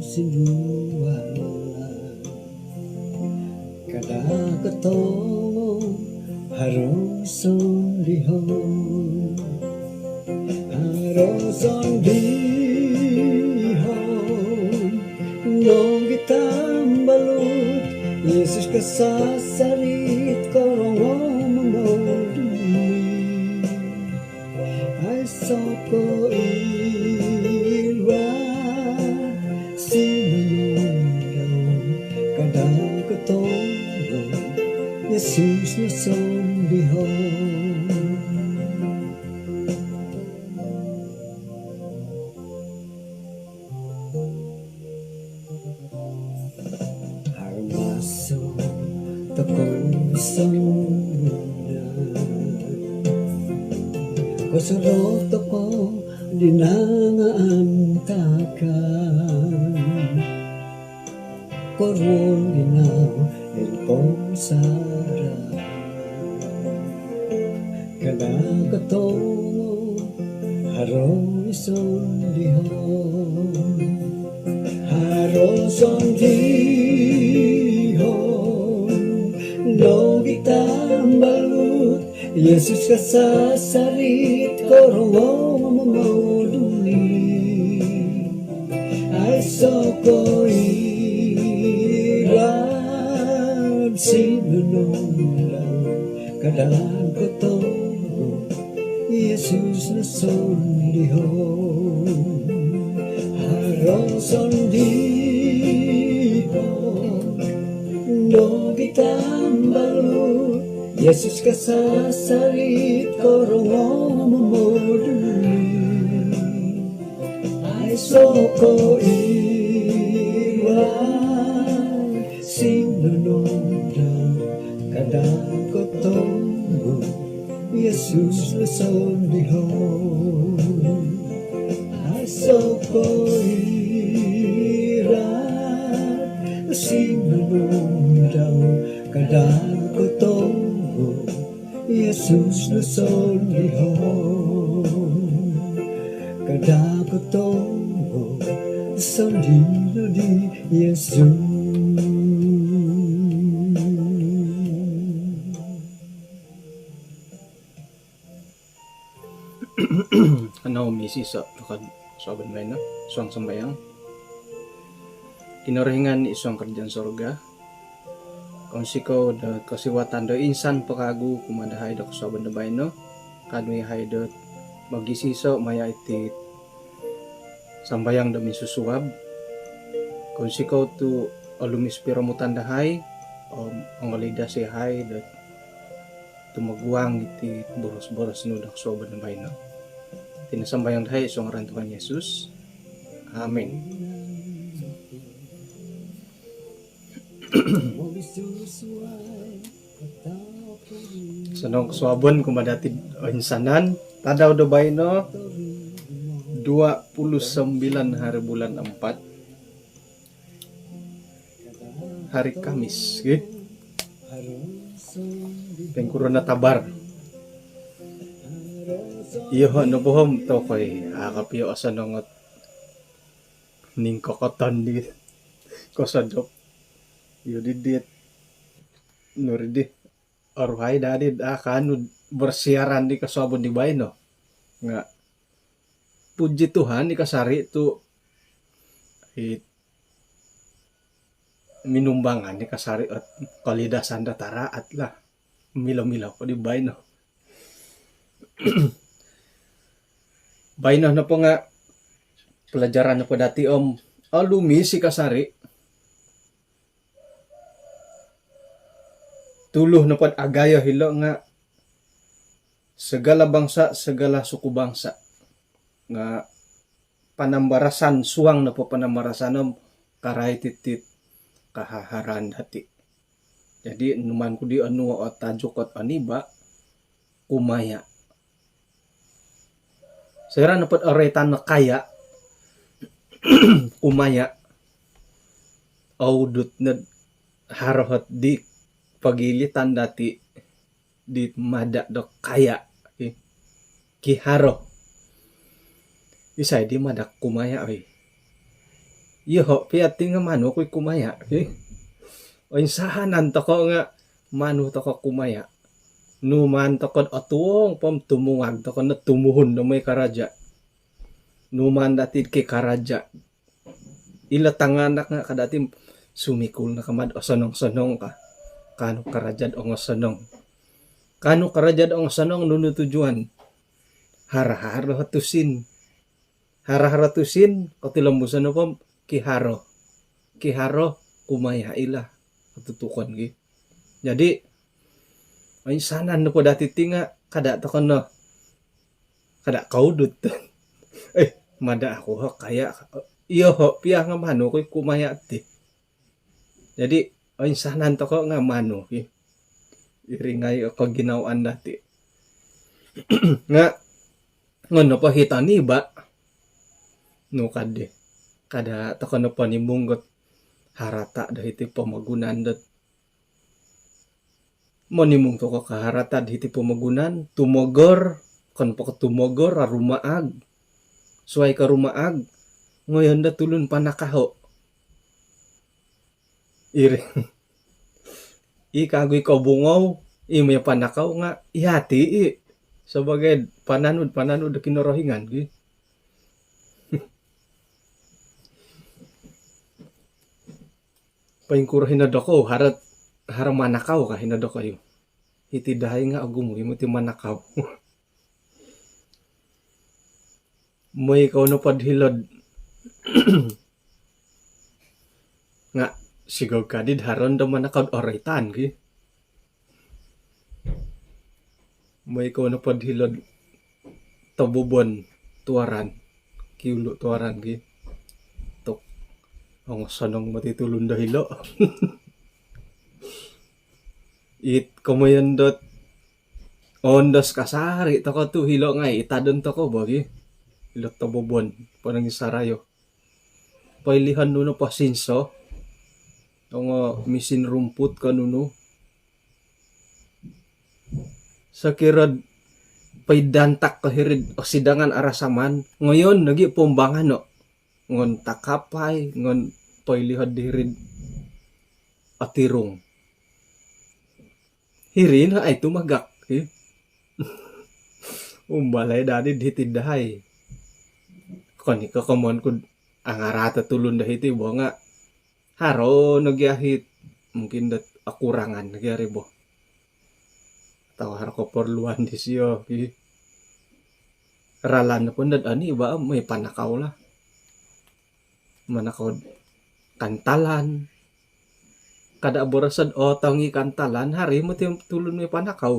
sinrualan kada katong haroson dihon no gitambalut Yesus kasasarit korong mamodumi ay soko ilwa sinunong kadang katong Yesus na sondihon harmaso takong isang Kosurot ako dinangaantakan Korun ginaw ilpong sarap Kadang katong haroy sondihon Haroy sondihon No gitambalut Yesus kasasarit korong mamoduli ay soko irab sinunong lang kadang katong Yesus na sondihon harong sondihon no gitambalut Yesus kasasarit korong mamoduli ay soko iwan sinunong lang kadang katong Yesus na sondihon ay soko iwan sinunong lang kadang katong Yesus na sondihon kadagotong sondino di Yesus Ano misi sa tukad soban bay no suang sembayang kinorohingan isuang kerjaan sorga kung siko da kasiwatan do insan pakagu kumadahay da kasoban da bayno kanwi haydot magisiso maya iti sambayang da minsusuwab kung siko tu alumispiro mutandahay o angalida si hay da tumaguang iti boros-boros no da kasoban da bayno tinasambayang dahay isong ngaran Tuhan Yesus amen. Sanong suabon kumadati insanan tadaw do bayno 29 hari bulan 4 hari Kamis pengkuro na tabar iyo no bohom to koy akapiyo asanongot ning kokoton di kosadop yudidit nuridi orhay dadid akan bersiaran di kasobon di bayno nga puji Tuhan di kasari itu minumbangan di kasari at kalidasan datara at lah milaw-milaw ko di bayno bayno na po nga pelajaran na po dati alumi si kasari tuluh na pod agayo hilo nga segala bangsa segala suku bangsa nga panambarasan suang na po panambarasan karay titit kahaharan dati jadi numan ko di anu o tajuk at aniba kumaya sira na pod oretan na kaya kumaya audut na harohat di pagilitan dati di mada do kaya kiharo isay di mada kumaya oy Iya ho piati nga mano ko'y kumaya. Okay? O insahanan to ko nga mano to ko kumaya. Numan to ko atuong pam tumuwag to ko na tumuhon na may karaja. Numan dati kay karaja. Ila tanganak nga kadatim sumikul na kamad o sanong-sanong ka. Kano karajad o nga sanong. Kano karajad o nga sanong nunutujuan. Hara-hara hatusin. Hara-hara tusin katilambusan na pam kiharo. Kiharo kumaya ila. Tutukan gi. Jadi ay sanan no po dati tinga kada to kono. Kada kaudut. Mada ako ho kaya iyo ho piya nga mano ko'y kumaya ti. Jadi ay sanan to ko nga mano ki. Iringay ako ginawaan dati. Nga ngono pa hitani ba? No kade. Kada to kono pa ni munggot harata dahiti pamagunan dat monimong to ko kaharata dahiti pamagunan tumogor kon pa tumogor rumaag suway ka rumaag ngayon da tulun panakaho iring ikagoy ka bungaw may panakaw nga ihati sebagai pananud kinorohingan gi. Paingkuro hinadoko harat manakaw ka hinadoko kayo. Iti dahay nga agumo imo ti manakaw. May ikaw no padhilod nga sigaw kadid haron da manakaw oraitan ki. May ikaw no padhilod tabubon tuaran kiulo tuaran ki. Ang sanong matitulun dahilo. It kumayandot ondos kasari to ko tu hilo ngay itadon to ko bagi. Hilot to bobon panang isarayo. Pailihan nuno pasinso. Ang misin rumput kanuno. Sa kirad paidantak kahirid o sidangan arasaman. Ngayon nagi pombangan no. Ngon takapay ngon pailihad dirid atirong. Hirin ay tumagak. Umbalay dadi ditidahay. Kani ka kamon kud ang arata tulun dahiti bo nga haro nagyahit mungkin dat akurangan nagyari bo. Tawar ko porluan di siyo. Ralan na po nad ani ba may panakaw la. Manakaw kantalan kada borasad o tangi kantalan hari mo tiyong tulun may panakaw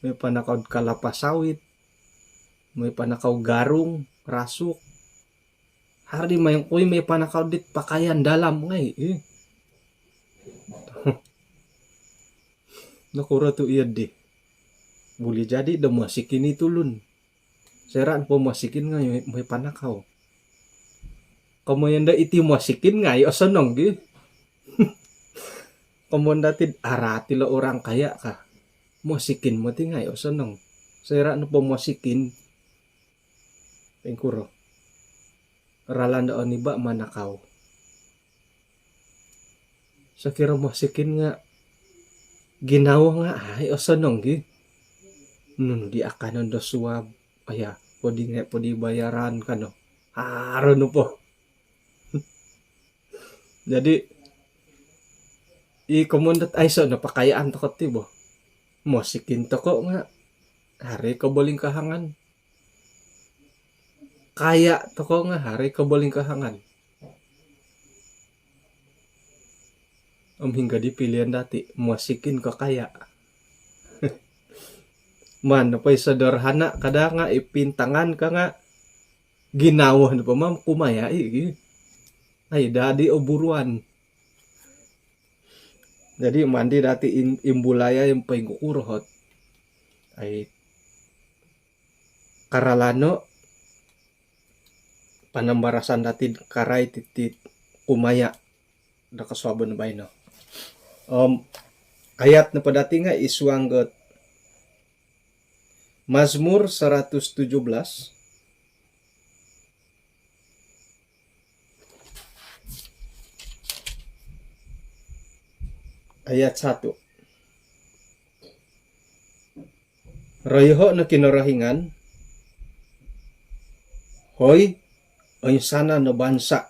may panakaw kalapasawit may panakaw garong rasuk hari may kuy may panakaw dit pakayan dalam ngay nakura tu iya di boleh jadi da masikin itulun seraan po masikin ngay may panakaw. Kamu da iti masikin nga o sanong gi. Kamu datid arati la orang kaya ka. Masikin mo ti nga o sanong. Sira no po masikin. Pengkuro. Ralan da ni ba manakaw. Sa kira masikin nga ginawa nga ay o sanong gi. Nun di akanon do suwab. Aya, podi bayaran ka no. Haro no po. Jadi komundat ay so napakayaan to katibo. Mosikin to ko nga hari ko boling kahangan. Kaya to ko nga hari ko boling kahangan. Hingga di pilihan dati mosikin ko kaya. Man napay sederhana kada nga ipintangan ka nga ginawa na pa ma'am kumaya ay dadi o buruan. Jadi mandi dati imbulaya yung paingkukurhot ay karalano panambarasan dati karay titit kumaya da kaswabon bay no. Ayat na pa dati nga iswanggot Mazmur 117 ayat 1. Rayho na kinarahingan, hoy, ay sana na bansa,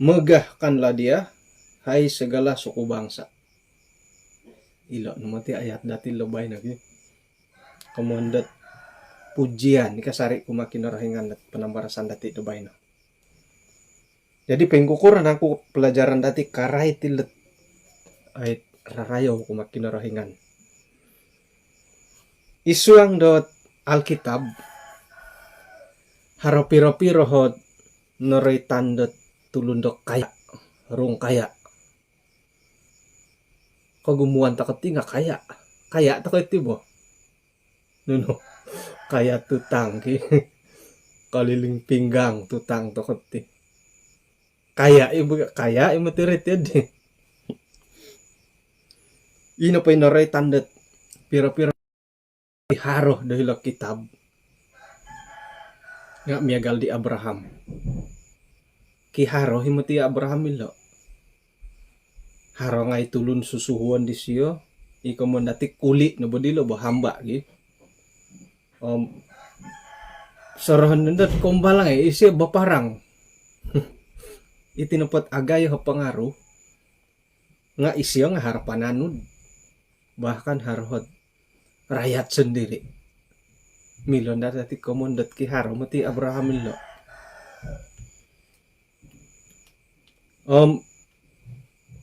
megahkanlah dia, hai segala suku bangsa. Ilo numati ayat dati lebay lagi. Kemudian pujian kasari kumakin rahingan penambarasan dati lebay na. Jadi pengkukuran aku pelajaran dati karai tilet ayat rarayo kumakin rahingan. Isuang dot Alkitab haropiro-piro hot noritan dot tulundok kaya rung kaya. Kagumuan taketi nga kaya taketi bo nuno kaya tutang ki kaliling pinggang tutang taketi kaya ibu tirit yadi ino pa inoray tandet piro-piro haroh dahil kitab nga miagal di Abraham ki haroh himati Abraham ilo haro ngay tulun susuhuan di siyo iko mo nati kuli no bodilo bo hamba gi sorohan nindot kumbalang isi baparang itinupot agay ho pangaruh nga isiyo nga harapananud bahkan harhot rakyat sendiri milon dati komondot ki haro mati Abraham ilo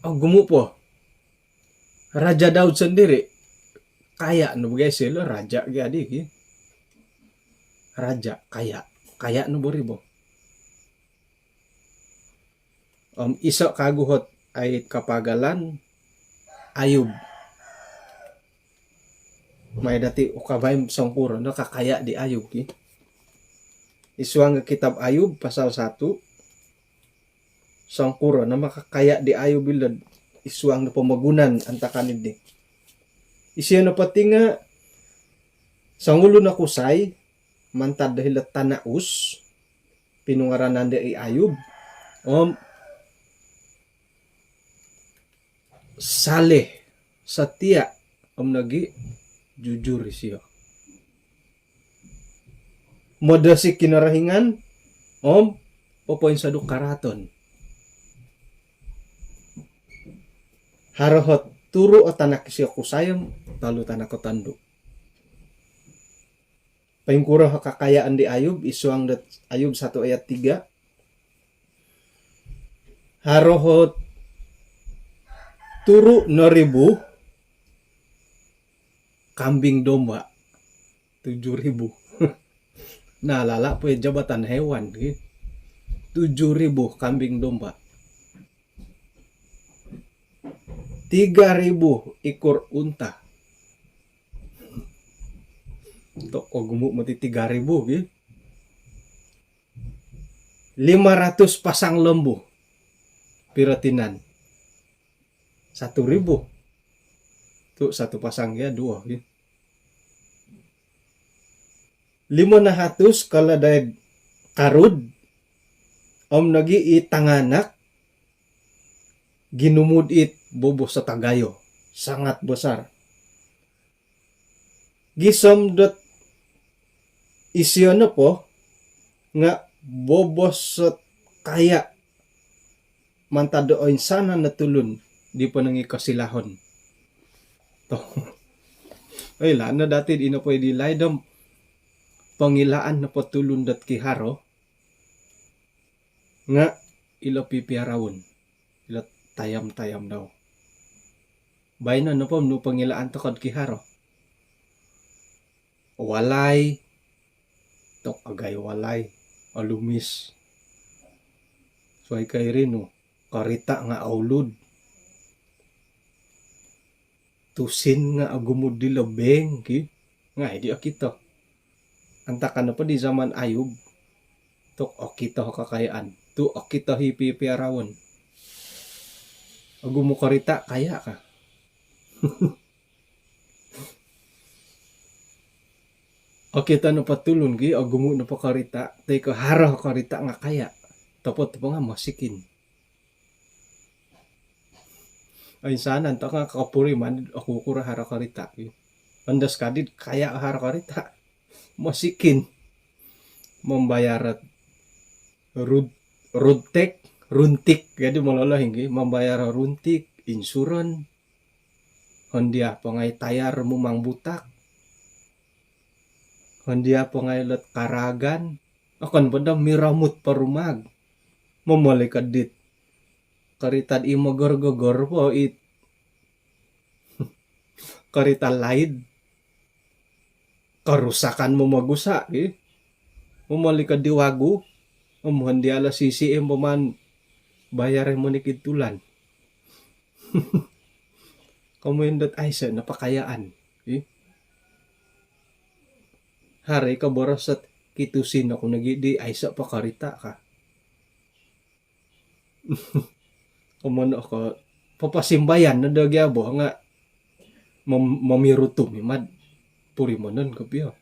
gumupo Raja Daud sendiri kaya no guys lo raja gadi ki raja kaya no boribo iso kaguhot ay kapagalan Ayub may dati ukabay songpuro no kakaya di Ayub ki isuang kitab Ayub pasal 1 sangkuro na makakaya di Ayub bilad isuang na pamagunan antakanid di. Isiya na pati nga sangulo na kusay mantad dahil tanaus pinungaranan di Ayub saleh satya nagi jujur siya. Modasi kinarahingan popoin saduk karaton. Harohot turu o tanak siya kusayam talu tanak ko tanduk. Pengkuro kakayaan di Ayub isuang Ayub 1 ayat 3. Harohot turu 9,000 kambing domba 7,000. Nalala po jabatan hewan 7,000 kambing domba 3,000 ekor unta. Tok gumu mati 3,000 gitu. 500 pasang lembu. Piratinan. 1,000. Tuh satu pasang ya 2 gitu. 500 kalau dari karud nagi itanganak ginumud it bobo sa tagayo sangat besar gisom dot isyono po nga bobo sa kaya mantadoon sana natulun di panangi kasilahon to ay lana dati di na pwede laydom pangilaan na patulun dat kiharo nga ilo pipiarawon ilo tayam-tayam daw. Bayan na po, no pangilaan takod kiharo. Walay. Tok agay walay. Alumis. So ay kay rin, no. Karita nga aulud. Tusin nga agumud di labeng, ki. Nga, hindi akito. Antakan na po di zaman Ayub. Tok akito kakayaan. Tu akito hipipiarawon. Agumo karita kaya ka. O kita no patulon gi agumo no pakarita tay ko haro karita nga kaya tapot po nga masikin Ay sanan ta nga kakapuri man aku kura hara karita. Andas kadit kaya hara karita. Masikin membayar runtik runtik jadi malala hinggi membayar runtik insuran hondia pangai tayar mumang butak hondia pangai let karagan akan pada miramut parumag memulai kadit karitad imo gor po it karita lain karusakan mo magusa memulai kadiwagu umuhan di ala CCM paman bayarin mo ni kitulan. Kamu indot ay sa napakayaan. Hari ka borosat kitusin ako nagidi ay sa pakarita ka. Kumano ako papasimbayan na dagyabo nga mamiruto mimad puri mo nun kapiyo.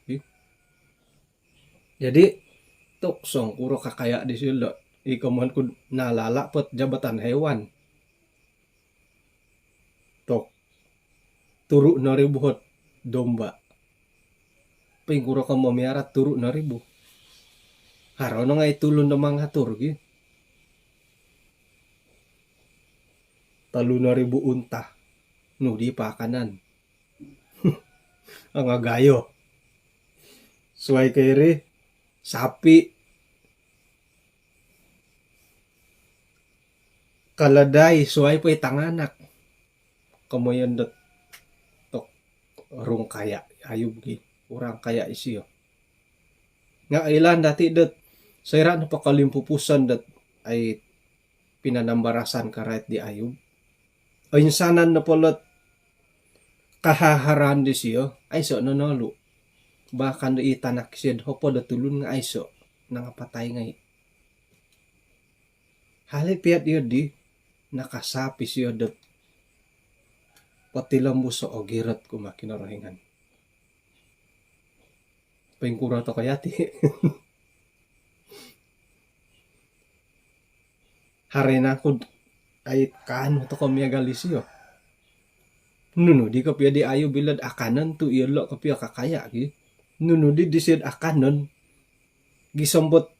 Jadi toksong kuro kakaya di sila ikaman ko nalala pot jabatan hewan tok turu na ribuhot domba pingkuro ka mamiara turu na ribu haraw na nga itulon na mga turgi 3,000 unta no di pa kanan ang agayo suway kayri sapi kaladay suway pa itanganak kamoyan dot tok rung kaya ayub gi urang kaya isiyo nga ilan dati dot sayra na pakalimpupusan dot ay pinanambarasan karait di ayub ay sanan na polot kahaharan di siyo ay so nanalo bakan do itanak siya hopo da tulun nga ay so nangapatay ngay halipiat yun di nakasapi siya dot pati lambo sa ogirat ko makinarahingan pengkura to kayati hari na ko ay kaano to kamiyagali siya nuno di ka piya di ayo bilad akanan tu iyalo ka piya kakaya gi nuno di disid akanan gisambot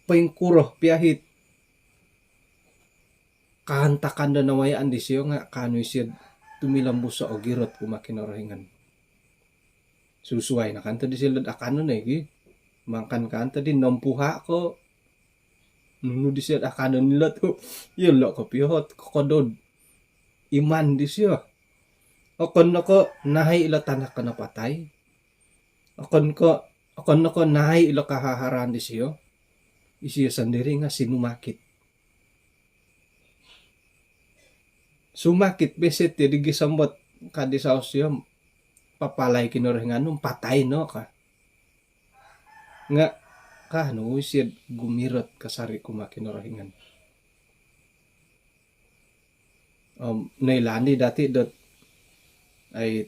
pengkuro piyahit kahantakan na nawayaan di siyo nga kanoy siya tumilambos sa ogirot kumakinarahingan susuway na kanta di sila akanon mangkan kanta din nampuha ko nuno di siya akanon nila to yun lo ko pihot kokodod iman di siya akon nako nahay ila tanak ka napatay akon nako nahay ila kahaharan di siya isiya sandiri nga sinumakit sumakit beset di gisambot kadi sa osyo papalay kinurahingan nung patay no ka nga no siya gumirot kasari kumakinurahingan nailani dati dot ay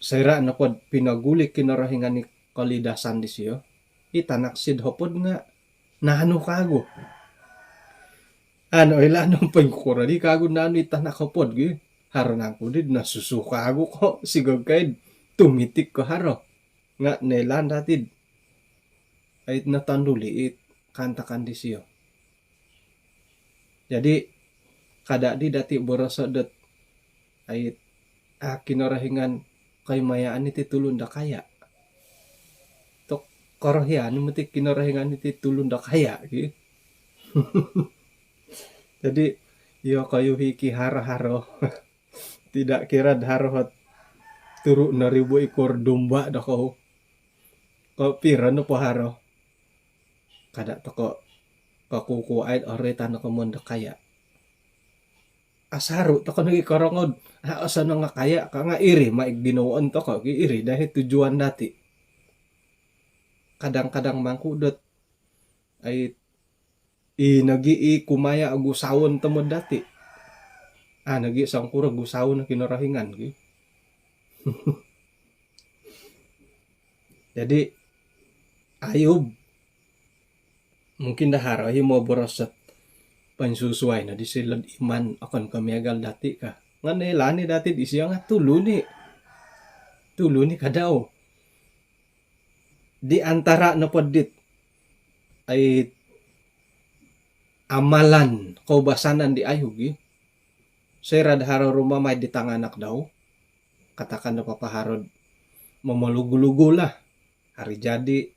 sayra na pod pinagulik kinurahingan ni kalidasan di siyo itanak sid hopod nga nahano kago ilanong pagkura di kago na itanak hopod gi haranang ko din nasusuka ako ko sigog kayo tumitik ko haro nga nailan datid ay natanduliit kantakan di siyo jadi kada di dati borosot dot ay kinarahingan kay mayaan iti tulun da kaya tok korohyan mutik kinarahingan iti tulun da kaya gi jadi iyo kayo hiki haro tidak kira harot turu na 1,000 ekor domba da ko pira no po haro kada to ko kakukuait ore tanah kamon da kaya asaru to ko nagi korongod asa na nga kaya ka nga iri maig dinuon to ko iri dahil tujuan dati kadang-kadang mangkudot ay nagi kumaya agusawon temod dati nagi sangkura gusawon na kinarahingan gi jadi ayub mungkin dahara mo borosat pansusuay na disilad iman akan kamiagal dati ka nga nilani dati di siya nga tulo ni kadaw di antara na podit ay amalan kaubasanan di ayugi sera dahara rumah may ditanganak daw katakan na papaharod mamulugo-lugo lah hari jadi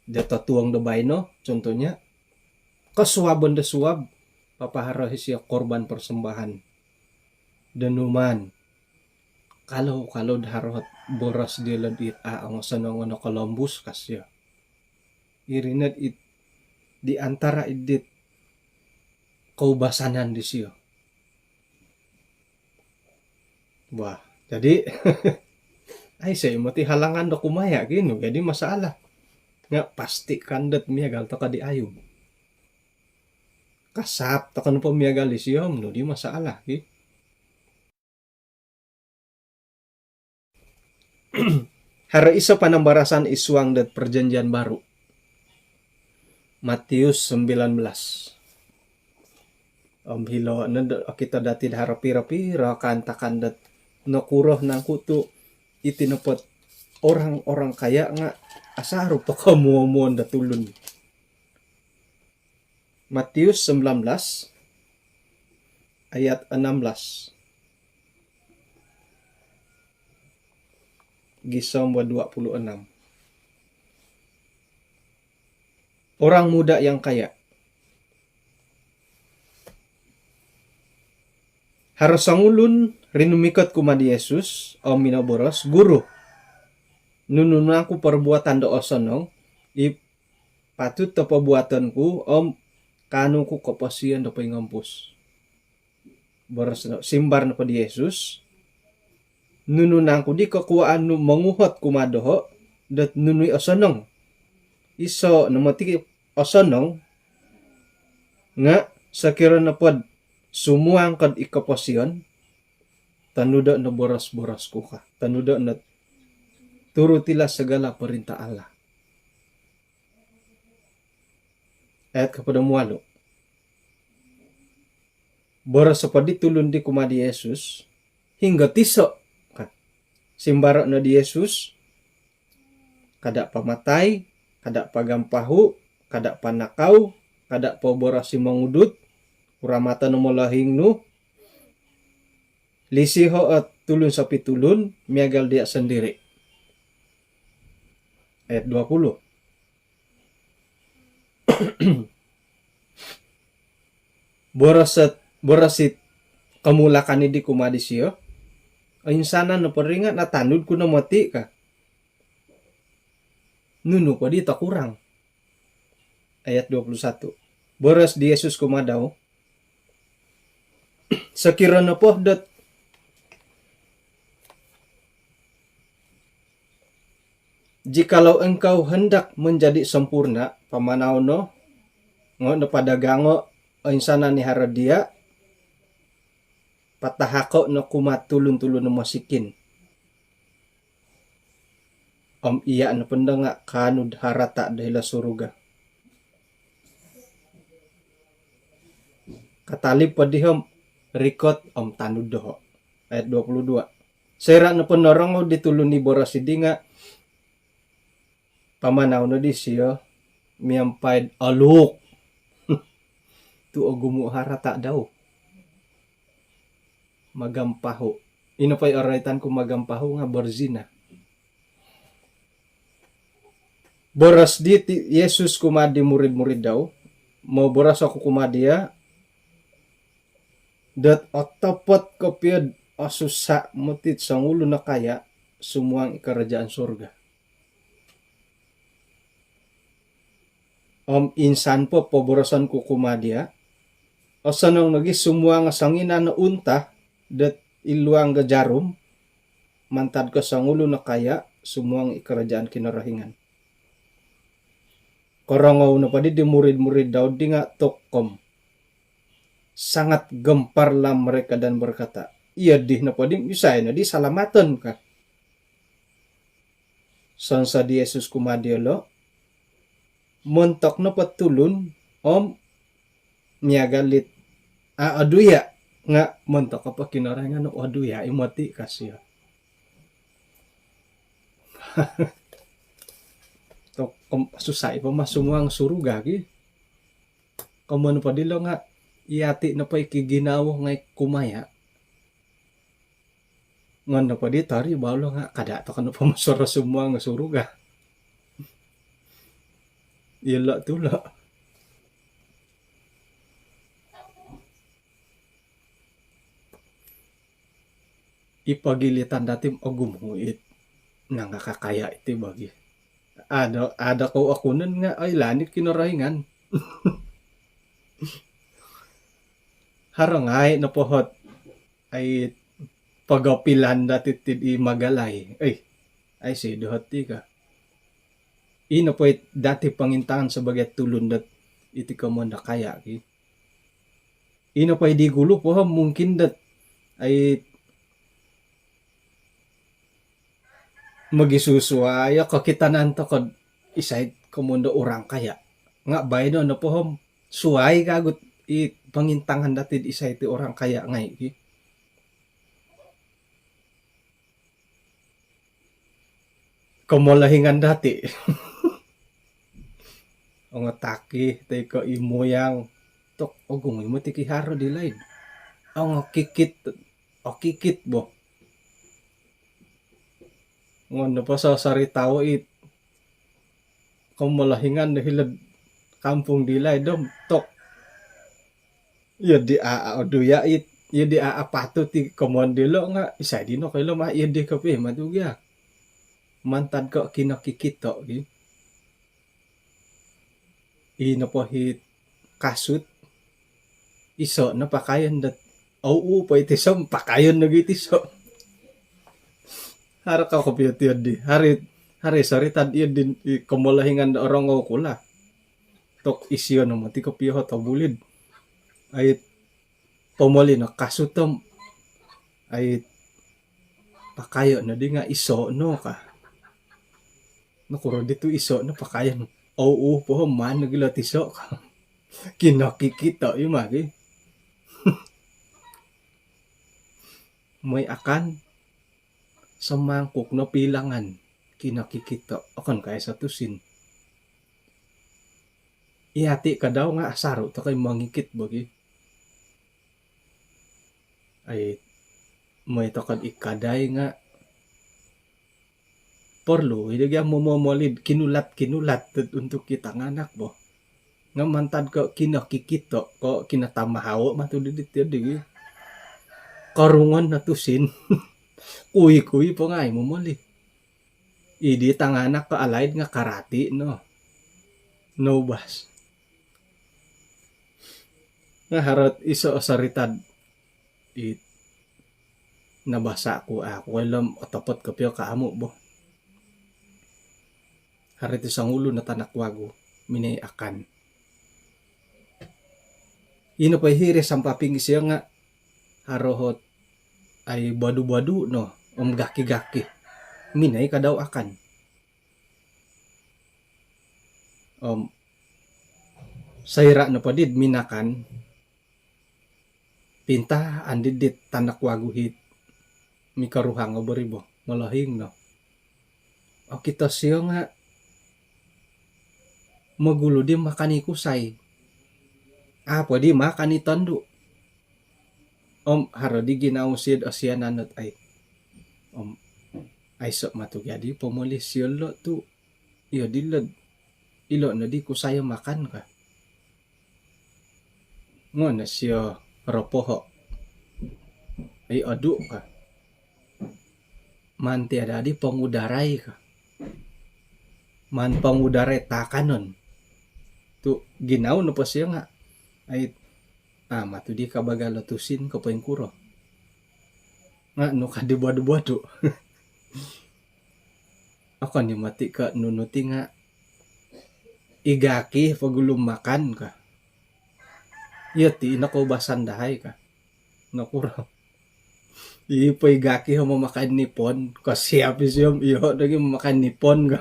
data tuang dabay no contohnya kasuaban da suab papaharo siya korban persembahan denuman kalau daharot boras dia ladit ang sanong ano Columbus kasya irinat di antara idit kaubasanan di siya. Wah, jadi ay say mati halangan do kumaya gino jadi masalah. Nga pasti kandat miagal to ka di ayub. Kasap to kan pa miagal di siya no di masalah gi. Hari isa panambarasan iswang dat perjanjian baru. Matius 19. Hilo kita dati harapira-pira kanta kandat nakuroh nang kutu itinapot orang-orang kaya nga asaro pa kamuamon da tulun. Matius 19 ayat 16. Gisam 26. Orang muda yang kaya harus sangulun rinumikot kumadi Yesus o minaboros guru nunun aku perbuatan do osonong patut to perbuatanku om kanu ku kopasian do pengampus boros no, simbar no di Yesus nunun aku di kekuaan nu menguhot kumadoho dat nunui osonong iso namati osonong nga sakira na pod sumuang kad ikaposyon tanuda na boras-boras ko ka tanuda na turutila segala perintah Allah ayat kepada mualo boras sapadi tulun di kumadi Yesus hingga tiso ka simbara na di Yesus kada pamatay kada pagampahu kada panakaw kada paborasi mangudut uramata no molahing no lisiho at tulun sa pitulun miagal dia sendiri. Ayat 20. Borasit kamulakan di kumadi siyo ayun sana no peringat na tanud ko na mati ka nuno pa di kurang. Ayat 21. Boras di Yesus kumadaw sekira na po dat jikalau engkau hendak menjadi sempurna pamanaw no ngo pada gango insana ni haradia patahako no kumat tulun-tulun no masikin iya na pendanga kanud harata dahila suruga katalip padihom rikot tanud doho. Ayat 22. Sera na penorong ditulun ni boras sidinga pamanaw na di siya miyampaid aluk tu ogumu harata daw magampaho ino pa'y oraitan ko magampaho nga berzina boras di Yesus kumadi murid-murid daw mau boras ako kumadiya dat otopot kopiad asusa mutit sang ulo na kaya sumuang kerajaan surga. Insan po poborosan ko kumadia osanong nagi sumuang sangina na unta dat iluang gajarum mantad ko sang ulo na kaya sumuang kerajaan kinarahingan. Korongaw na padi di murid-murid daw di nga tokom. Sangat gemparlah mereka dan berkata, iya di na pwedeng isay na di salamatan ka. Sansa di Yesus kumadiolo, montok na patulun, niagalit, aduya, nga mentok apa kinarangan waduh ya imati kasih tok susah pa masumuang suruga ki kamano pa dilo nga iati na pa ikiginawo ngay kumaya ngan na pa di tari balo nga kada to kano pa masura semua nga suruga ila tula ipagilitan datim ogumuit na nga kakaya iti bagi ada ko akunan nga ay lanit kinarahingan harangay na pohot ay pagapilan dati ti magalay ay si dohati ka ino po dati pangintahan sa baget tulun dat iti kamo na kaya ki ino po di gulo po mungkin dat ay magisuswaya kakitanan to kod isay kumundo urang kaya nga bay no po suway kagut pangintangan dati isay ti orang kaya ngay ki kamalahingan dati ang atake tay ka imoyang tok ogong mo ti kiharo dilay ang kikit bo ngono pa sa saritaw kamalahingan dahil kampung dilay dom tok yadi duya yadi apato ti komondilo nga isa di no kailo ma yadi kape madugya mantad ko kinakikito gi ino po hit kasut iso na pakayon dat oo po itisom pakayon nagitiso hara ka ko piyot di hari saritad yun din kamalahingan da orang kula tok isyo no mati ko piyo to bulid ay pamali na kasutom ay pakayo na di nga iso no ka nakuro dito iso na pakayo oo po man nagilatiso ka kinakikita yung magi may akan sa mangkok na pilangan kinakikita akan kaya sa tusin ihati ka daw nga asaro to kay mangikit bagi ay may to kad ikaday nga porlo idagya mo momolid kinulat untuk kita nganak bo nga mantad ko kinakikita ko kinatamahaw matudid digi karungan na tusin kuy po nga mo moli idi tanganak ka alaid nga karati no bas nga harot iso saritad nabasa ko ako alam otopot ko pio kaamo bo harit isang ulo na tanakwago minay akan ino pa hiri sampaping siya nga harohot ay badu no gaki minay ka daw akan sayra na padid minakan pinta andidit tanakwago hit mikaruhang nga baribo malahing no o kita siya nga magulo di makanikusay pwede makanitondo haro di ginausid asyananot ay ay so matugyadi pumulis yun lo tu iyo dilad ilo na di kusaya makan ka ngo na siya ropoho ay adu ka man tiada di pangudaray ka man pangudaray takanon tu ginaw no pa siya nga ay matu di kabagala tusin ko pa yung kuro nga no kadibado ako ni mati ka nunuti nga igaki pagulong makan ka yati nako basandahay ka nakuro ipay gaki ho mamakan nipon kasi apis yung iyo naging mamakan nipon ka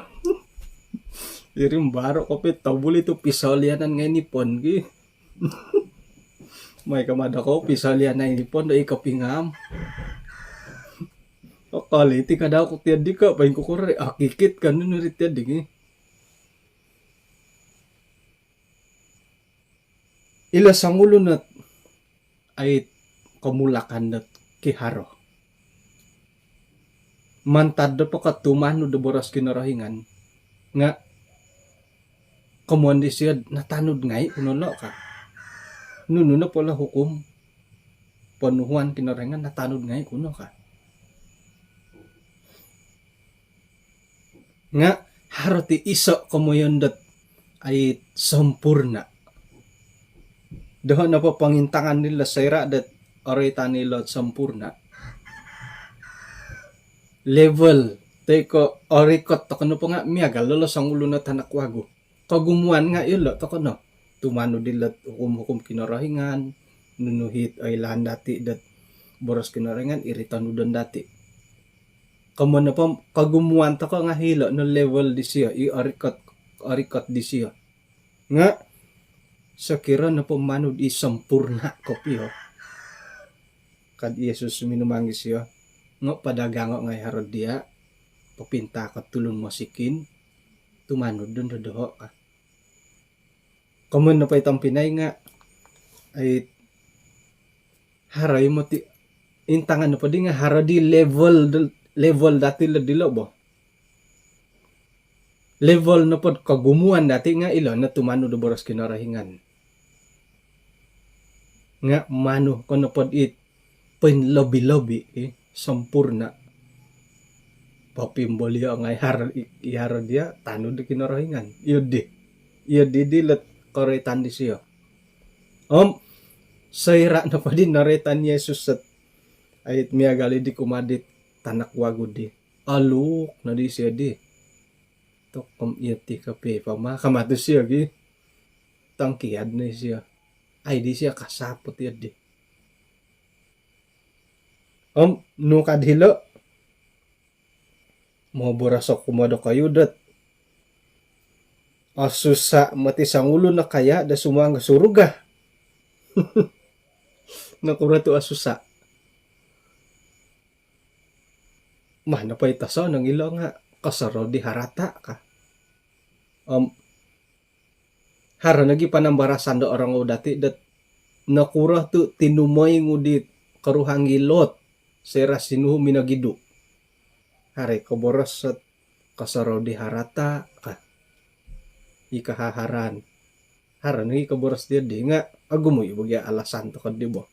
irim baro ko pit tabuli to pisol yanan ngay nipon ki may kamada ko pisalian na inipon da ikapingam. O kali ti kada ko tiad di ka pain ko kore akikit kan nun rit tiad di. Ila sangulo na ay kamulakan na kiharo. Mantad pa katumano da boras kinarahingan nga kamuan di siya natanod ngay unulo ka. Nuno na pala hukom panuhuan kinarahingan natanod ngay kuno ka. Nga haroti iso kamuyon dat ay sampurna. Doon na po pangintangan nila sa ira dat orita nila sampurna. Level. Teko orikot to kano po nga miyagal lolo sang ulo na tanakwago. Kagumuan nga ilo to kano. Tumano dilat hukum kinarahingan. Nunuhit ay lahan dati dat boros kinarahingan iritan udon dati. Kamu na po kagumuan to ko nga hilo no level di siya. I-orikot di siya. Nga sa kira na po manod isampurna kopyo. Kad Yesus minumanggi siya. Nga padagango nga harod dia. Papinta ka tulon masikin. Tumanod dun doho ka. Kamu na pa itang Pinay nga. Ay haray mo ti. Intangan na pa di nga haradi level dati ladilo bo. Level na po kagumuan dati nga ilo na tumanod do boros kinarahingan. Nga mano ko na pod it pin lobby sampurna papimboli ang ihara dia tanod di kinarahingan iyo di dilat koretan di siya sayra na pa din naretan Yesus at ayit miyagali di kumadit tanak wago di aluk na di siya di tokom iyati kape pamakamadus siya gi tangkiyad na siya ay di siya kasapot yun di. No kadhilo. Mo borasok kumado kayo dat. Asusa mati sangulo na kaya da sumanga suruga. Nakura to asusa. Mahna pa itaso ng ilo nga kasaro di harata ka. Hara nagi panambarasan do orang o dati dat nakura tu tinumay ngudit karuhang gilot sera sinuhu minagidu. Hare koboros at kasaraw di harata ka. Ikahaharan. Hara nagi koboros dia di nga agumoy bagya alasan to kadi bo.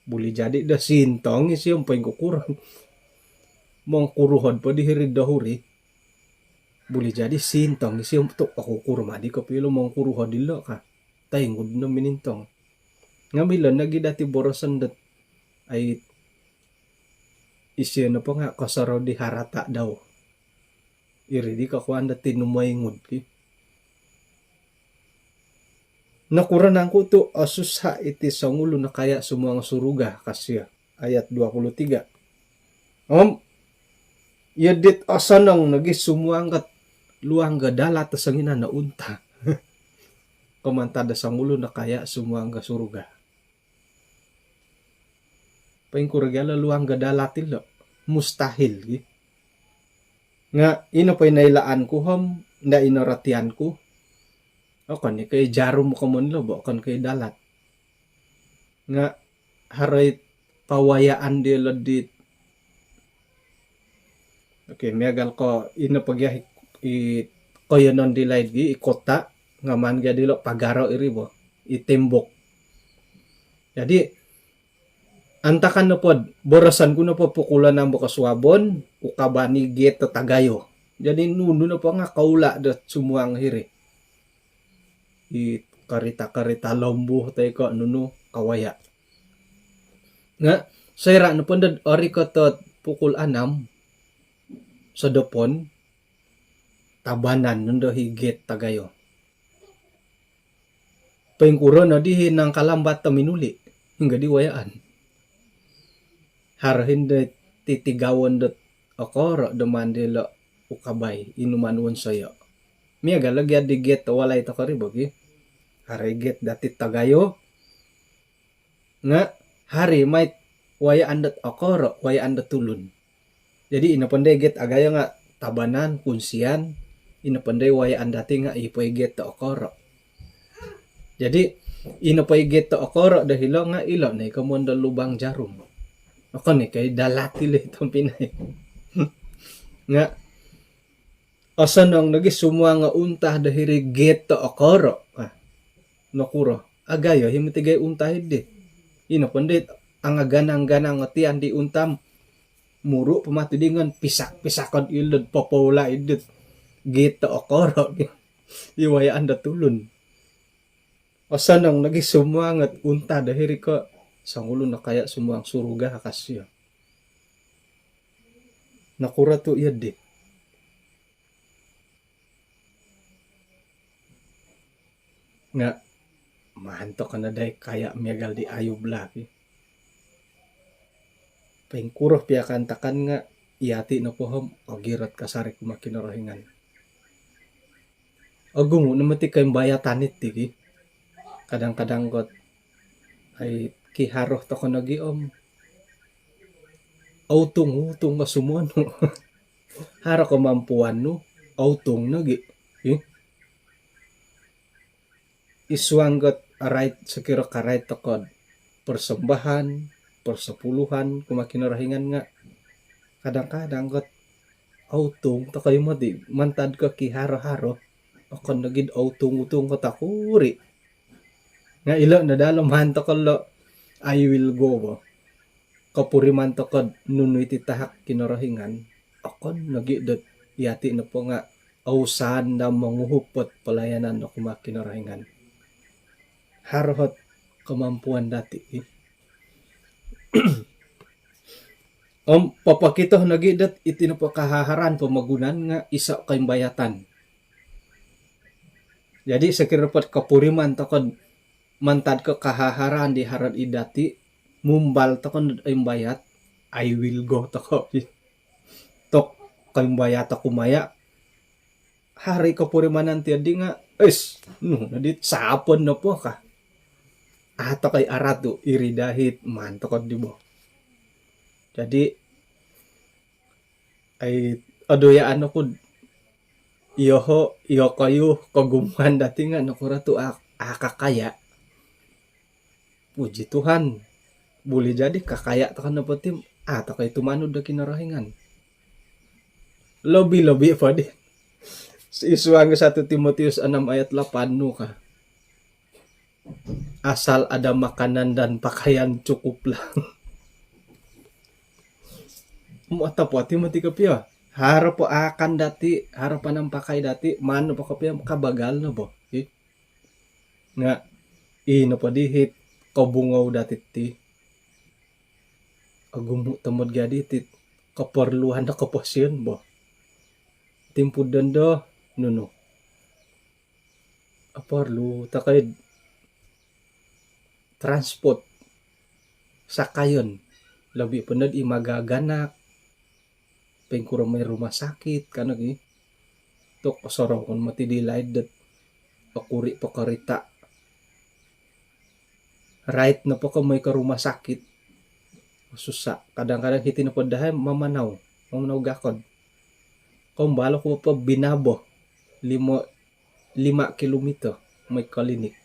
Buli jadi da sintong isi umpay kukurang. Mong kuruhod pa di hirid dahuri. Boleh jadi sintong isi untuk aku kurma di kapilo mong kuruha dilo ka tayngod na minintong ngamila nagi dati borosan dat ay isi na pa nga kasaraw di harata daw iri di kakuan dat tinumayngod ki nakuranang ko to asusha iti sangulo na kaya sumuang suruga kasya ayat 23 yadit asanang nagi sumuangkat luang gadala tasangina na unta. Komantada sa mulo na kaya sumuang suruga. Paingkuragala luang gadala tilo. Mustahil. Nga ino pa'y nailaan ko ham, na inoratian ko. O kan kay jaro mo kamon lo, bo kan kay dalat. Nga haray pawayaan di ladit. Okay, megal ko ino pagyahik koyo non dilaid gi ikota ngaman ga dilo pagaro iri bo itembok jadi antakan no pod borasan ko na po pukulan ng bukaswabon ukabani get tagayo jadi nuno na po nga kaula dat sumuang hiri karita lombo tay ko nuno kawaya nga sayra no po dad ori ko tot pukul 6 sa dopon tabanan nundo higit tagayo. Pengkuro na di nang kalambat minuli hingga diwayaan. Harahin de titigawon dot okoro demandelo ukabay inumanwon sayo. Miyaga lagya di get walay to karibog Haraget dati tagayo. nga hari may waya andat okoro waya andat tulun. Jadi ina pandai get agaya nga tabanan kunsian ina pandai waya andati nga ipoy get to okoro. Jadi ina pay get to okoro dahil nga ilo na ikamondo lubang jarum. Ako ni kay dalati le itong Pinay. Nga asanong nagi sumwa nga untah dahil get to okoro. Nakuro agayo himitigay untah hindi. Ina pandai ang ganang-ganang tiyan di untam muro pamatudingan pisak-pisakon ilod popola idut gito okoro iwayaan da tulun osanang nagi sumuangat unta dahiri ko sangulo na kaya sumuang suruga hakasyo nakura to iya di nga mahanto ka na day kaya miyagal di ayub laki pengkuroh piakantakan nga iati na pohom ogirat kasari kumakinarahingan. Agungo namati kayong bayatanit tigi. Kadang-kadang got ay kiharoh to ko nagiom. Autung-utung masumuan no. Hara kamampuan no. Autung nagi. Iswanggot right sekira karait to ko persembahan persepuluhan kumakinarahingan nga kadang-kadang got autung to kayo mo di mantad ka kiharo-haro akon nagid autung-utung ko takuri nga ilo nadalo man to lo I will go bo kapuri man to ko nunoy titahak kinarahingan akon nagidot yati na po nga ausan na manguhupot pelayanan no kumakinarahingan harot kemampuan dati papakito nagidat itinapakahaharan pamagunan nga isa kay bayatan. Jadi sekirapat kapuriman takon mantad ka kahaharan di haran idati mumbal takon ay bayat I will go tako. Tok kay bayat ako maya hari kapurimanan ti adi nga nadit sapon na po ka. Ato kay aratu iri dahit man takon di bo. Jadi ay adoyaan ako iyo kayo kagumuhan dati nga nakura to akakaya puji Tuhan boleh jadi kakaya to kan napatim ato kay tumanod da kinarahingan lobi pa di isuang 1 Timoteus 6 ayat 8 no ka asal ada makanan dan pakaian cukup lang Muata po mati kapya. Harap po akan dati, harapan ng pakay dati, mano po kapya kabagal na po. Nga, ino po dihit, kabungaw dati ti. Agumu tamod gadi ti, kaparluhan na kapasyon po. Timpudan do, nuno. Aparlu, takay transport, sakayon. Labi po na imagaganak, pengkurang may rumah sakit kanag tok sorong kon mati dilaid dat pakuri pakarita right na po ka may ka rumah sakit susa kadang-kadang hiti na po dahay mamanaw gakod kung balo ko pa binabo 5 kilometro may klinik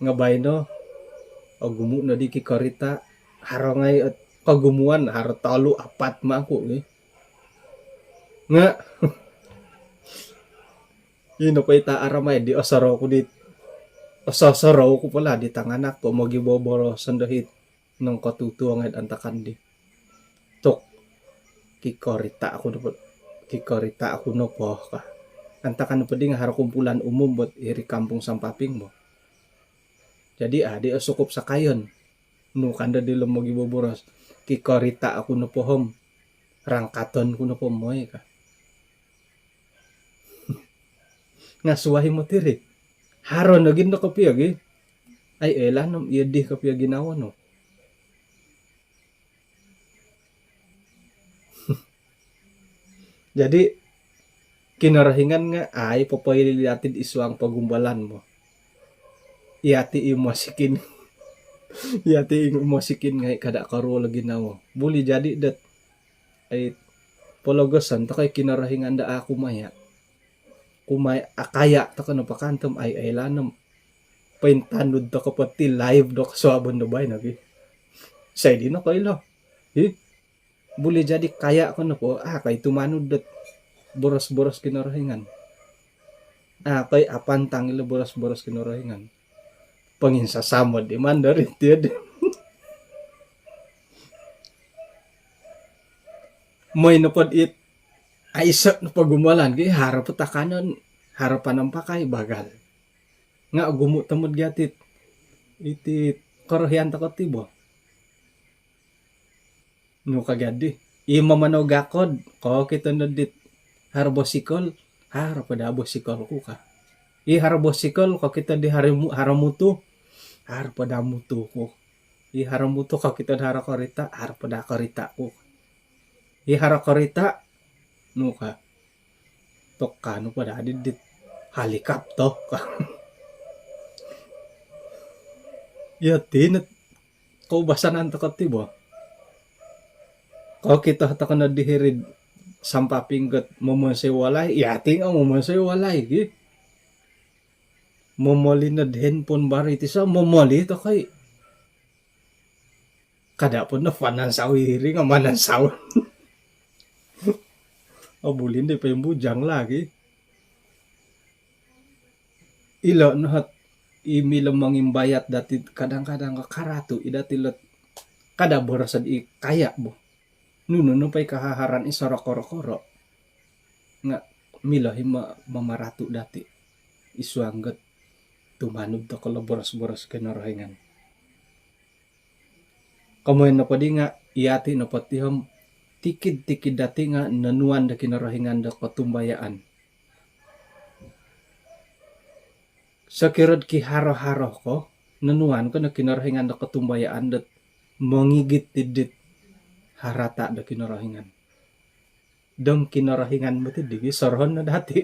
nga bay no agumu na di kikarita harangay at kagumuan haro talo 4 mako nga yun pa ita aramay di asaro ko dit asasaro ko pala di tanganak po magiboboro sandahit ng katutuang at antakan di tok kikorita ako no po ka antakan pa di nga haro kumpulan umum bot iri kampung sampaping mo jadi di asukup sa kayon no kanda di lo magiboboros kikorita ako na pohom rangkaton ko na po moy ka nga suwahi mo tiri haron nagin na kapiyag ay elan nam iyadi kapiyag ginawa no jadi kinarahingan nga ay papayililatid iswang pagumbalan mo Iyati imosikin. Iyati imosikin ngay kada karo lagi nawo. Buli jadi dat ay pologosan to kay kinarahingan da ako maya. Kumay akaya to kano pakantom ay lanam paintanud to kapati live do kaswabon do bay nabi. Say di na kailo. Buli jadi kaya ko na po kay tumanud dat boros-boros kinarahingan. Kay apantang ilo boros-boros kinarahingan. Panginsasamod di man dari tiyad. May napod it ay isa na pagumalan kay harap takanon harapan ng pakay bagal. Nga gumut tamod gatit. Iti korohyan takot tibo. No kagadi. Ima manogakod ko kita nadit harbosikol pada bosikol ko ka. Harbosikol ko kita di haramuto pada muto ko. Haramuto ko kita di harakorita pada korita ko. Harakorita no ka tokka no pada adidit halikap to ka. Tinat ko basanan takot tibo. Kau kita takkan dihirid sampai pinggat memasai walay, ting ang memasai walay gitu. Memoli na handphone baru itu sa memoli to kay. Kada pun na panansaw hiri nga manansaw. Bulin di pa yung bujang lagi. Ilo nahat imilang mangimbayat dati kadang-kadang karatu idati lot kada borasad kaya bo. Nuno pa'y kahaharan isara koro-koro. Nga milahi mamaratu dati. Isuanggat tumanud to kala boras-boras kinarahingan. Kamoy na padi nga iyati na patiham tikid-tikid dati nga nanuan da kinarahingan da katumbayaan. Sa kirod ki haro-haro ko, nanuan ko na kinarahingan da katumbayaan dat mangigit tidit harata da kinarahingan. Dong kinarahingan mo ti digi sorhon na dati.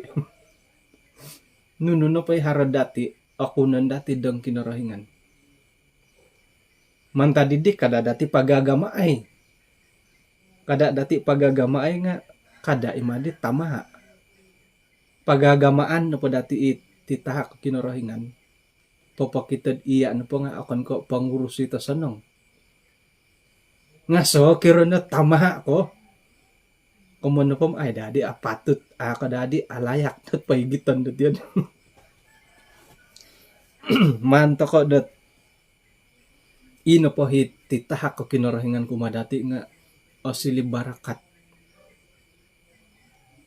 Nuno na pa'y harad dati, ako nan dati dong kinarahingan. Manta didik kada dati pagagamaay. Kada dati pagagamaay nga kada imadit tamaha. Pagagamaan na po dati titahak kinarahingan. Papakitad iya na po nga akan ko pangurus ito sanong. Nga so, kiro na tamaha ko. Kumano po, ay dadi, apatut. Ako dadi, alayak. At pahigitan dat yan. Manto ko dat. Ino po titahak ko kinarahingan kumadati nga. O sili barakat.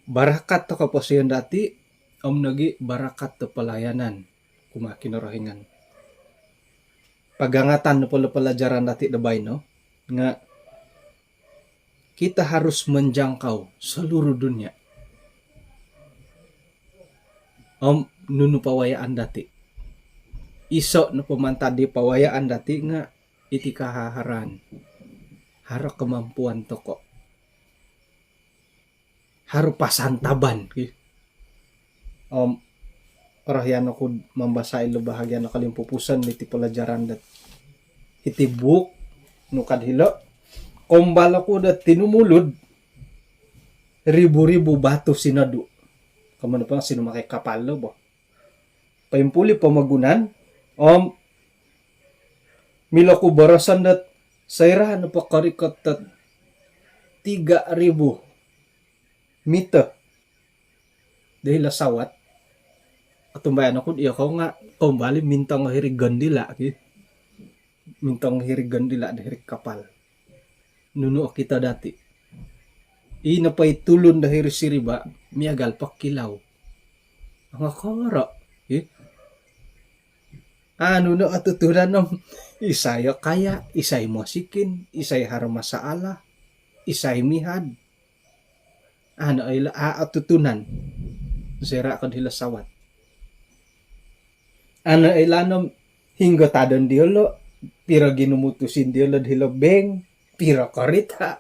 Barakat to ko po siya dati. Nagi barakat to palayanan. Kumakinarahingan. Pagangatan na pala palajaran dati dabay no. Nga kita harus menjangkau seluruh dunia. Nunu pawayaan dati. Iso no pemantadi pawayaan dati nga iti kahaharan. Haro kemampuan toko. Haro pasantaban. Orahyan ako mambasahin lo bahagian na kalimpupusan iti pelajaran dat iti book nukad hilo. Kumbala ko na tinumulod, ribu-ribu bato sinadu. Kamano pa sinumakay kapal lo ba? Paimpuli pamagunan, mila ko barasan dat sayra na pakarikat at 3,000 mita. Dahil lasawat, at tumbayan ako, iya ko nga, kumbali mintang hirigan dila. Mintang hirigan dila, dahil kapal. Nuno kita dati. Inapay tulon dahil siriba, miagal pakilaw. Ang akara. Nuno atutunan ng isaya kaya, isay mosikin, isay harmasaala, isay mihad. Ay atutunan. Sira ka dila sawat. Ay lanom hinggotadon diolo, pira ginumutusin diolo dilo beng, pira karita.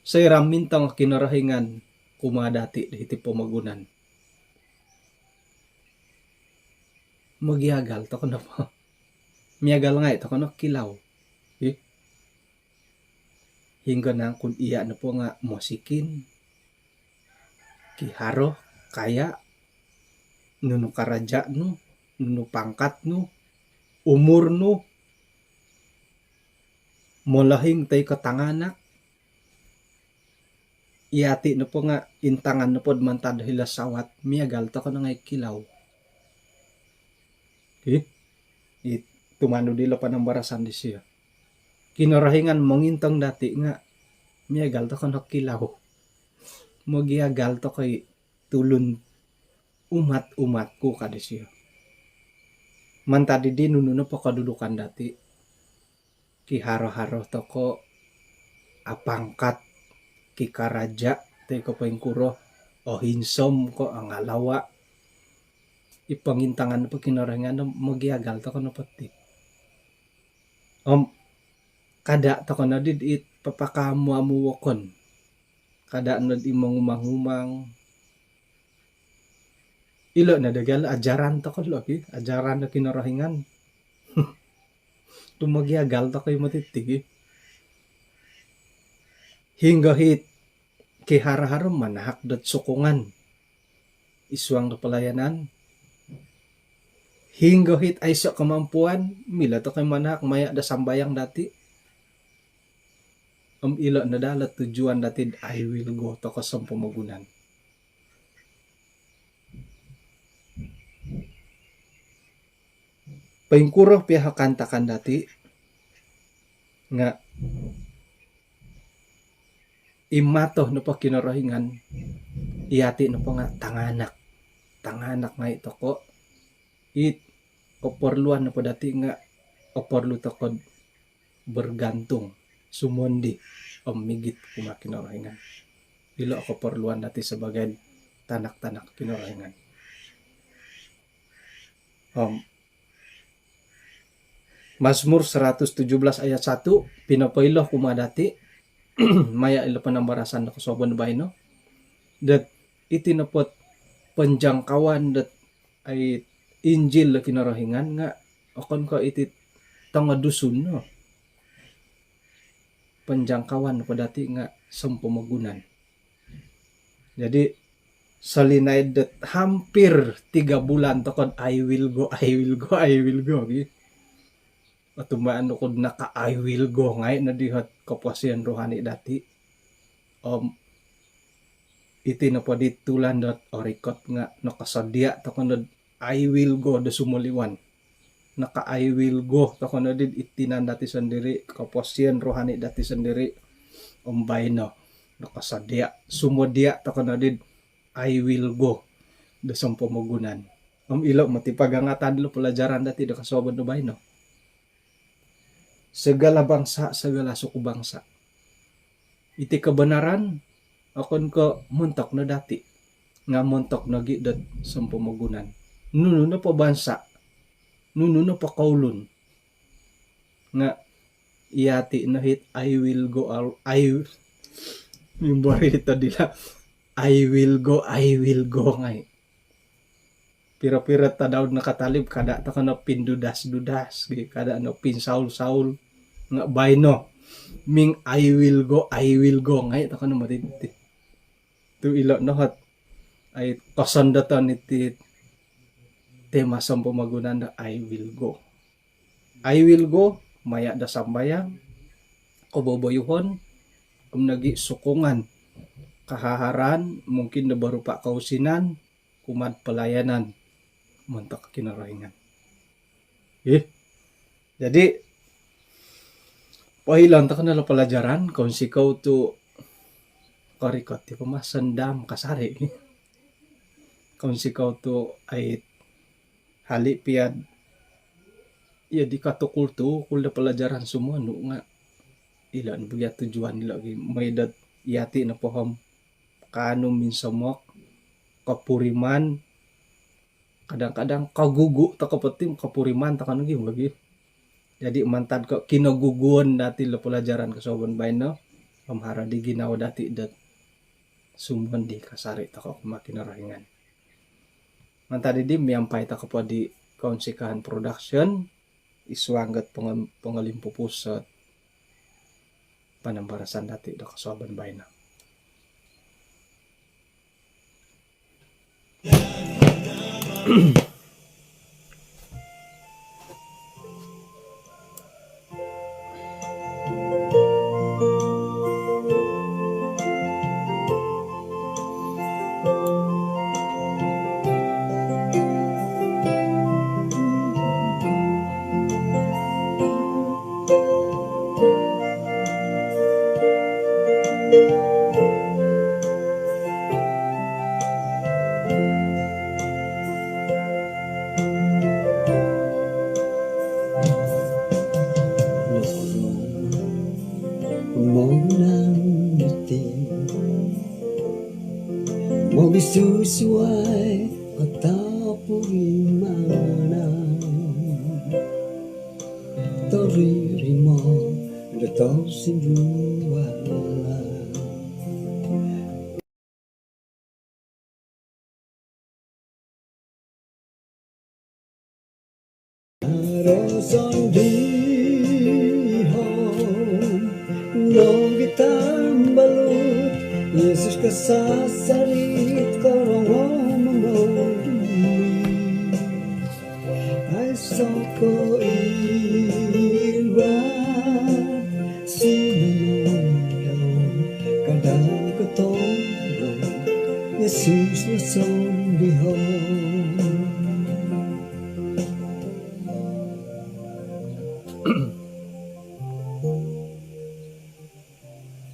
Sa iramintang kinarahingan kumadati dito pamagunan. magiagal to kono po. Miagal nga ito kono kilaw. Hingga nang kun iya na po nga musikin. Kiharo kaya nuno karaja no, nuno pangkat no, umur no, molahing tay katanganak. Iati no po nga intangan no po mantad hilasawat miagal to kono nga kilaw. Tumano dilo pa ng barasan di siya. Kinarahingan mongintang dati nga miagal to kono kilaw. Magiagal to kay tulun umat-umat ko kada siya. Mantadi di nuno po kadudukan dati. Kiharo-haro to ko apangkat kikaraja tay ko pengkuro o hinsom ko ang alawa. Ipangintangan po kinarahingan magiagal to kono pati. Kada to kono did it papakamu-amuwokon. Kada nod imong umang-umang. Ilo na dagal ajaran to ko lagi, ajaran na kinarahingan. Tumagiagal to kayo matitig. Hingga hit kihara-haro manahak dat sukungan. Iswang na palayanan. Hingga hit ay sa kamampuan, mila to kay manahak maya da sambayang dati. Ilo na dala tujuan dati I will go to kasam pamagunan. Paingkuro piha kantakan dati nga imato no pa kinarahingan iati no pa nga tanganak nga ito ko oporluan na po dati nga oporlu to ko bergantung sumundi migit kumakinarahingan ilo ako porluan dati sebagai tanak-tanak kinarahingan. Mazmur 117 ayat 1 pinapailo kumadati maya ilo panambarasan na kasobon bay no dat itinapot penjangkauan dat ay Injil kinarahingan nga akon ko iti tanga dusun no penjangkauan pa dati nga sampamagunan. Jadi salinay dat hampir 3 bulan to kon I will go. At tumaan ko naka I will go ngay na dihat kapasian rohani dati. Iti na po ditulan dot orikot nga nakasadya to kon I will go da sumuliwan. Naka I will go to kono did itinan dati sendiri kapasian rohani dati sendiri umbay no nakasadya sumodya to kono did I will go da sampamagunan. Ilo matipagangatan lo pelajaran dati da kasobon do bay no. Segala bangsa, segala suku bangsa. Iti kebenaran akon ko muntok na dati nga muntok na gidat sampamagunan. Nuno na po bansa. Nuno na po kaulon. Nga iati na hit I will go yung barita dila I will go ngay. Pira-pira ta daw nakatalib kada ta kana pindudas-dudas kada no pinsaul-saul nga bay no ming I will go ngay ta kana matiti. Tu ilo no hat ay kasandatan iti tema sampamagunan da I will go. I will go maya da sambayang kaboboyuhon nagi sukungan kahaharan mungkin na barupa kausinan kumad pelayanan muntak kinarahingan. Jadi pahilan ta kanala pelajaran kung sikaw to karikot ti pamasandam kasari. Kung sikaw to ay hali piad ya di katukul to kul da pelajaran semua no nga ilan buya tujuan nila may dat yati na pohom kano minsamok kapuriman kadang-kadang kagugu ta kapetim kapuriman ta kanung lagi. Jadi mantad ko kinaguguan dati la pelajaran kasobon bay no pamhara di ginaw dati dat sumban di kasari ta ko makinarahingan. Mantad di miampay ta ko di Kaonsikahan Production isuanggat pengalimpu pusat panambarasan dati da kasoban bayna. Mau bisusuai atau purimana Toririmo datau sinduala Roson dihon no gitambalut Yesus kasasarit korong memodui Ay soko irat sinunong kadang ketong Yesus nason dihon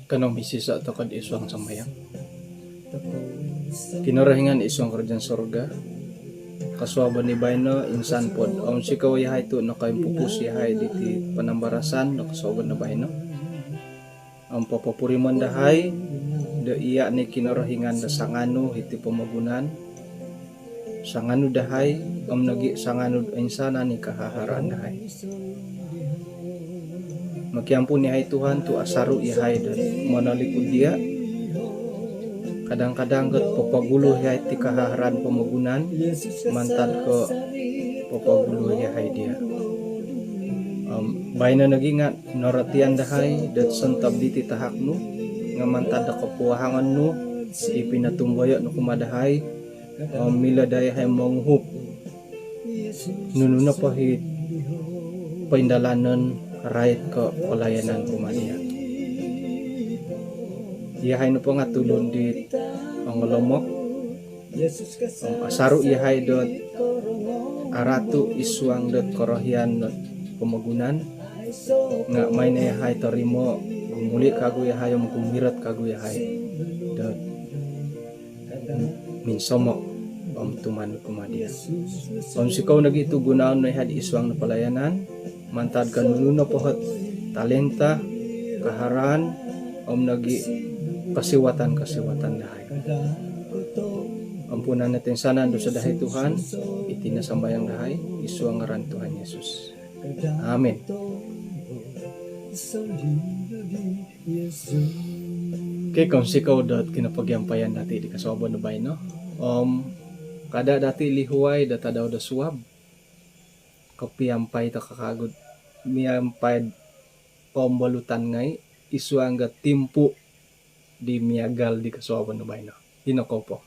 Kanong bisisa atau kad isuang sambayang kinarahingan isuang kerjaan sorga kasuaban ni bayno insan pod om sikaw yahay to nakaimpupus yahay diti panambarasan no kasuaban na bayno ang papapuriman dahay da iya ni kinarahingan da sangano iti pamagunan sangano dahay nagi sangano insana ni kahaharaan dahay Magkiampun yahay Tuhan tu asaru yahay dan manalikod dia kadang-kadang ket papagulo yahay ti kahaharan pamagunan mantad ke papagulo yahay dia bayna nagingat naratian dahay dat sentab diti tahakno nga mantad da kapuahangan no ipinatumbayo no kumadahay mila dayahay manghup nununa pahit paindalanan right ke pelayanan kumadia. Yahay no pangatulon di panglomok asaru yahay dot aratu isuang dot korohian dot pemagunan nga may na yahay tarimo gumuli kagu yahay gumirat kagu yahay dot minsomok tuman kumadia. Sikaw nagito gunaon na yahay isuang na pelayanan mantad kan nuno pohot talenta kaharan nagi kasiwatan dahay ampunan natin sana ando sa dahay Tuhan iti na sambayang dahay isu ang ngaran Tuhan Yesus amen. Okay, kung sikaw dot kinapagyampayan dati di kasoban na bay no kada dati lihuay data daw da suwab kapiyampay ta kakagod miyampay pambalutan ngay isu angga timpu di miagal di kasoban na bay no hinako po